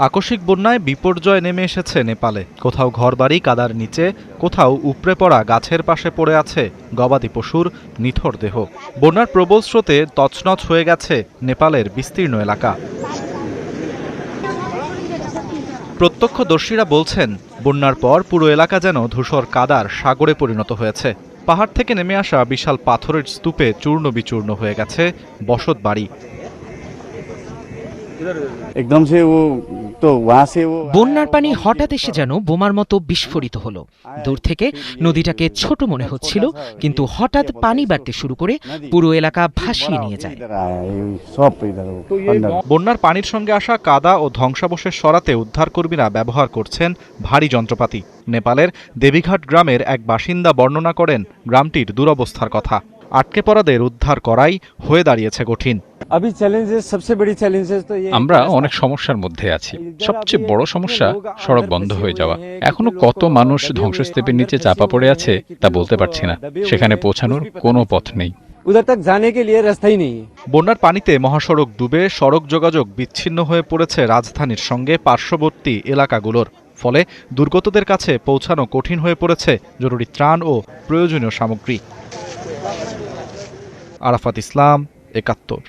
আকস্মিক বন্যায় বিপর্যয় নেমে এসেছে নেপালে। কোথাও ঘরবাড়ি কাদার নিচে, কোথাও উপড়ে পড়া গাছের পাশে পড়ে আছে গবাদি পশুর নিথর দেহ। বন্যার প্রবল স্রোতে তছনছ হয়ে গেছে নেপালের বিস্তীর্ণ এলাকা। প্রত্যক্ষদর্শীরা বলছেন, বন্যার পর পুরো এলাকা যেন ধূসর কাদার সাগরে পরিণত হয়েছে। পাহাড় থেকে নেমে আসা বিশাল পাথরের স্তূপে চূর্ণ বিচূর্ণ হয়ে গেছে বসত বাড়ি। বন্যার পানি হঠাৎ এসে যেন বোমার মতো বিস্ফোরিত হলো। দূর থেকে নদীটাকে ছোট মনে হচ্ছিল, কিন্তু হঠাৎ পানি বাড়তে শুরু করে পুরো এলাকা ভাসিয়ে নিয়ে যায়। বন্যার পানির সঙ্গে আসা কাদা ও ধ্বংসাবশেষ সরাতে উদ্ধারকর্মীরা ব্যবহার করছেন ভারী যন্ত্রপাতি। নেপালের দেবীঘাট গ্রামের এক বাসিন্দা বর্ণনা করেন গ্রামটির দুরবস্থার কথা। আটকে পড়াদের উদ্ধার করাই হয়ে দাঁড়িয়েছে কঠিন। আমরা অনেক সমস্যার মধ্যে আছি। সবচেয়ে বড় সমস্যা সড়ক বন্ধ হয়ে যাওয়া। এখনো কত মানুষ ধ্বংসস্তূপের নিচে চাপা পড়ে আছে তা বলতে পারছি না। সেখানে পৌঁছানোর কোনো পথ নেই। বন্যার পানিতে মহাসড়ক ডুবে সড়ক যোগাযোগ বিচ্ছিন্ন হয়ে পড়েছে রাজধানীর সঙ্গে পার্শ্ববর্তী এলাকাগুলোর। ফলে দুর্গতদের কাছে পৌঁছানো কঠিন হয়ে পড়েছে জরুরি ত্রাণ ও প্রয়োজনীয় সামগ্রী। আরাফাত ইসলাম, ৭১।